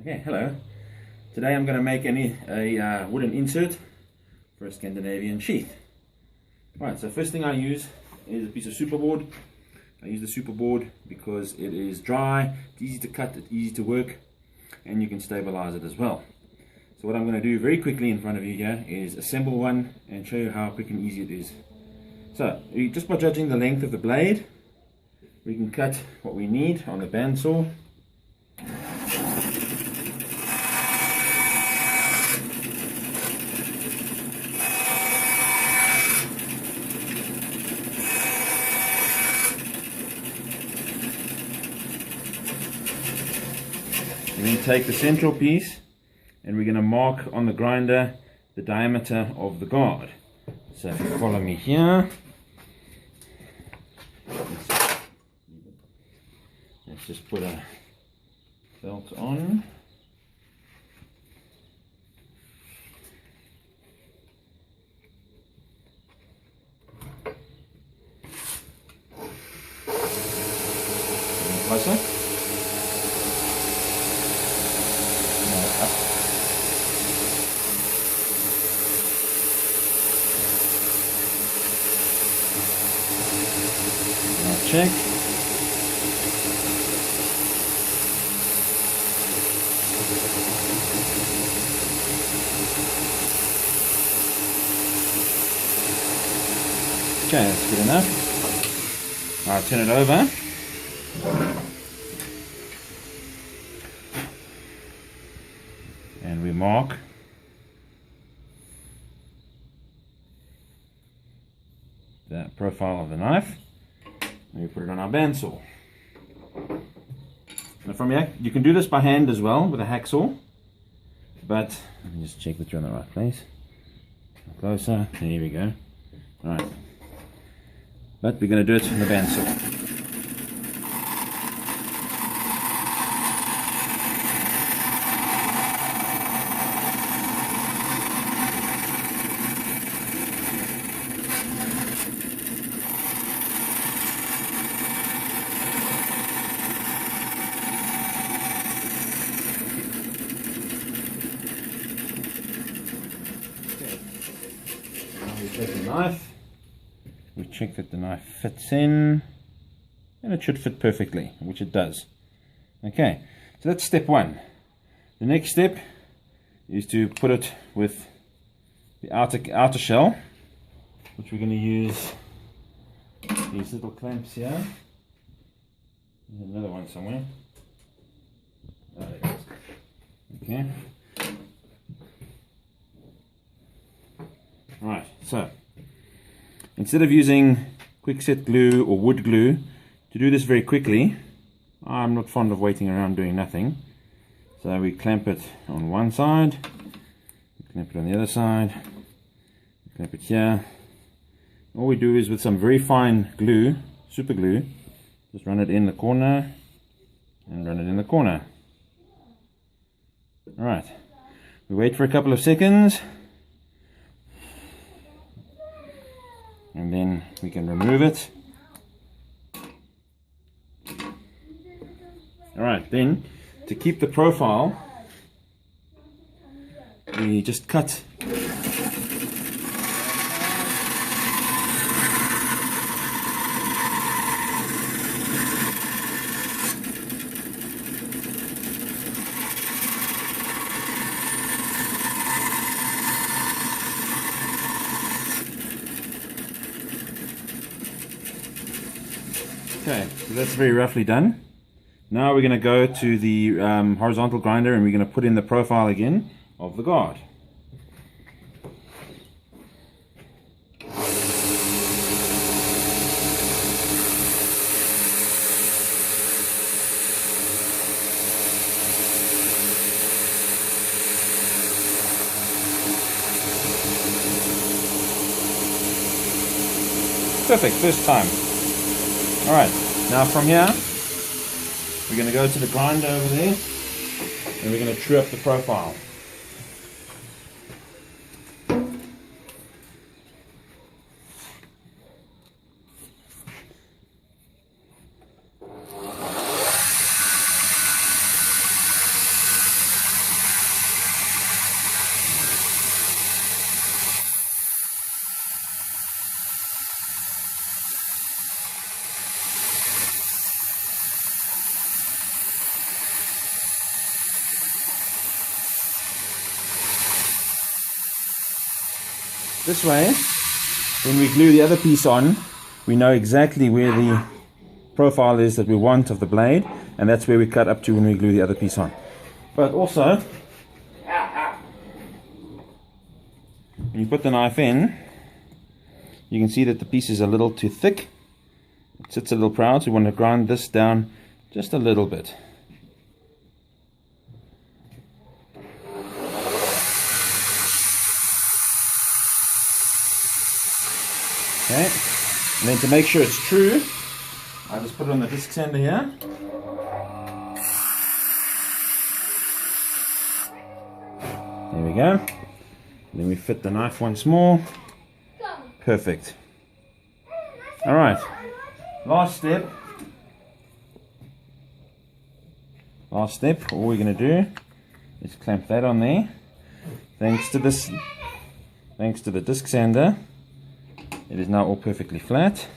Okay, hello. Today I'm going to make a wooden insert for a Scandinavian sheath. Right, so first thing I use is a piece of superboard. I use the superboard because it is dry, it's easy to cut, it's easy to work, and you can stabilize it as well. So what I'm going to do very quickly in front of you here is assemble one and show you how quick and easy it is. So just by judging the length of the blade, we can cut what we need on the bandsaw. And then take the central piece and we're going to mark on the grinder the diameter of the guard. So if you follow me here, let's just put a belt on. Closer. Check. Okay, that's good enough. I'll turn it over. And we mark the profile of the knife. And we put it on our bandsaw. Now from here, you can do this by hand as well with a hacksaw, but let me just check that you're in the right place. Closer, there we go. Alright, but we're going to do it on the bandsaw. We take the knife, we check that the knife fits in, and it should fit perfectly, which it does. Okay, so that's step one. The next step is to put it with the outer shell, which we're going to use these little clamps here. There's another one somewhere. Oh, there it is. Okay. Right, so instead of using quick set glue or wood glue to do this very quickly, I'm not fond of waiting around doing nothing. So we clamp it on one side, clamp it on the other side, clamp it here. All we do is with some very fine glue, super glue, just run it in the corner and run it in the corner. Alright, we wait for a couple of seconds. And then we can remove it. Alright, then to keep the profile, we just cut. Okay, so that's very roughly done. Now we're going to go to the horizontal grinder and we're going to put in the profile again of the guard. Perfect, first time. Alright, now from here, we're going to go to the grinder over there, and we're going to true up the profile. This way, when we glue the other piece on, we know exactly where the profile is that we want of the blade, and that's where we cut up to when we glue the other piece on. But also, when you put the knife in, you can see that the piece is a little too thick. It sits a little proud, so we want to grind this down just a little bit. Okay, and then to make sure it's true, I just put it on the disc sander here. There we go. Then we fit the knife once more. Perfect. Alright, last step. All we're going to do is clamp that on there. Thanks to the disc sander, it is now all perfectly flat.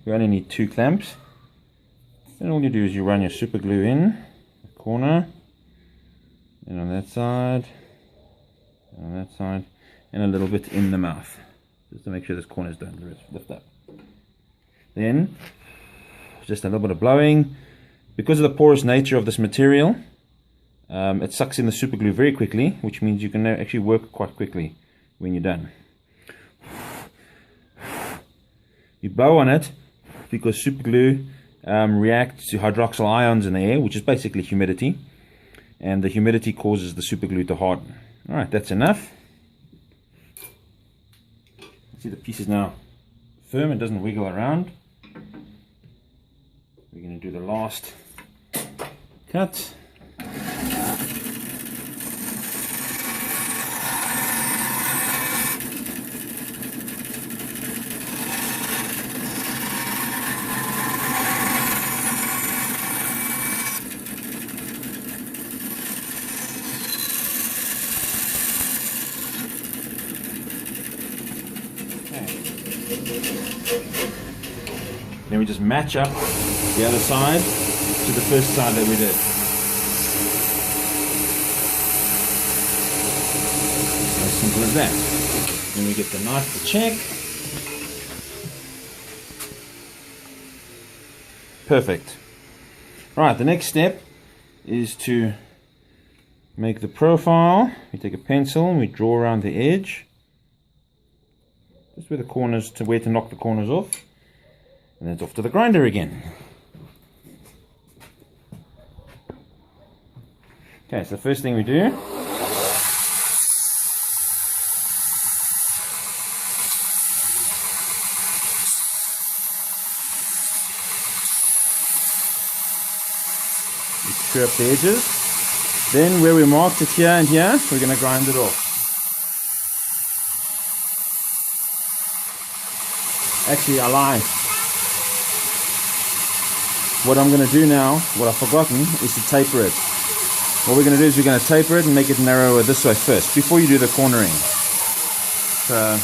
We only need 2 clamps. And all you do is you run your super glue in the corner, and on that side, and on that side, and a little bit in the mouth, just to make sure those corners don't lift up. Then just a little bit of blowing. Because of the porous nature of this material, it sucks in the super glue very quickly, which means you can actually work quite quickly when you're done. You blow on it because super glue reacts to hydroxyl ions in the air, which is basically humidity, and the humidity causes the super glue to harden. Alright, that's enough. See, the piece is now firm, it doesn't wiggle around. We're going to do the last cut. Then we just match up the other side to the first side that we did. As simple as that. Then we get the knife to check. Perfect. Right, the next step is to make the profile. We take a pencil and we draw around the edge. Just where the corners, where to knock the corners off. And then it's off to the grinder again. Okay, so the first thing we do is screw up the edges. Then where we marked it here and here, we're going to grind it off. Actually, I lied. What I'm going to do now, what I've forgotten, is to taper it. What we're going to do is we're going to taper it and make it narrower this way first, before you do the cornering. So,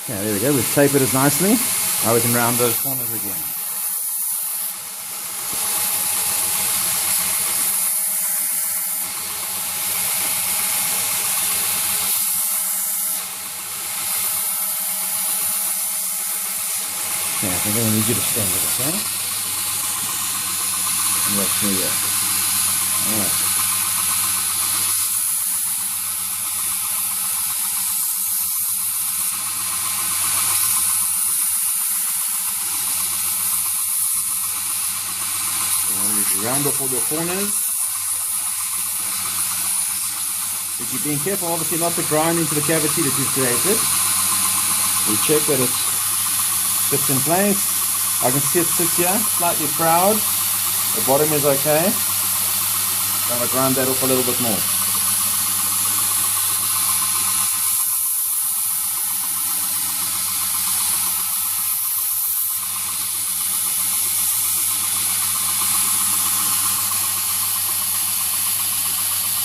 yeah, there we go. We've tapered it nicely. Now we can round those corners again. Yeah, I think I'm going to need you to stand with us, okay? Let's do that. Alright. Round off all your corners. But you're being careful obviously not to grind into the cavity that you've created. We check that it fits in place. I can see it sits here, slightly proud. The bottom is okay. I'm going to grind that off a little bit more.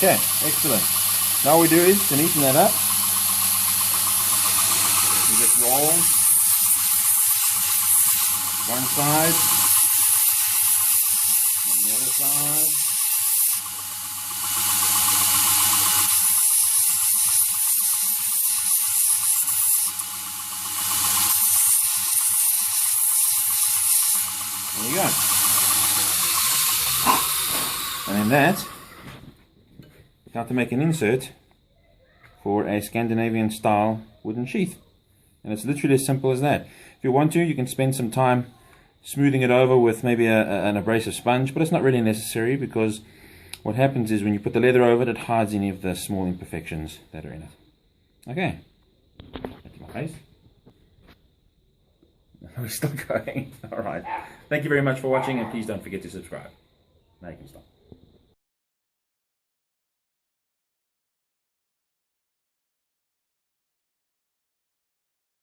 Okay, excellent. Now all we do is to neaten that up. We just roll one side, on the other side. There you go. And then that is how to make an insert for a Scandinavian style wooden sheath. And it's literally as simple as that. If you want to, you can spend some time smoothing it over with maybe an abrasive sponge, but it's not really necessary, because what happens is when you put the leather over it, it hides any of the small imperfections that are in it. Okay. That's my face. We're still going. Alright. Thank you very much for watching, and please don't forget to subscribe. Now you can stop.